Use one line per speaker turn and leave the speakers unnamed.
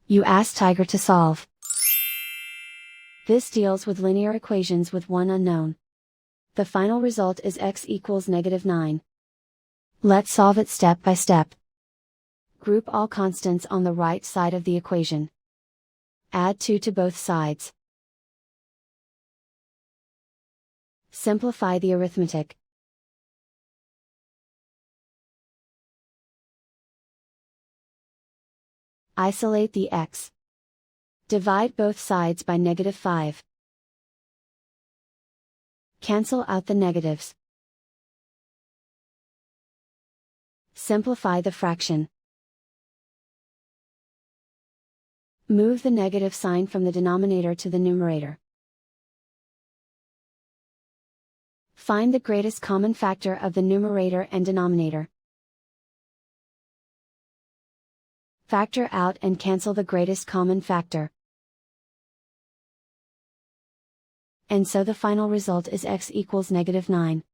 You ask Tiger to solve. This deals with linear equations with one unknown. The final result is x equals -9. Let's solve it step by step. Group all constants on the right side of the equation. Add 2 to both sides. Simplify the arithmetic. Isolate the x. Divide both sides by -5. Cancel out the negatives. Simplify the fraction. Move the negative sign from the denominator to the numerator. Find the greatest common factor of the numerator and denominator. Factor out and cancel the greatest common factor. And so the final result is x equals -9.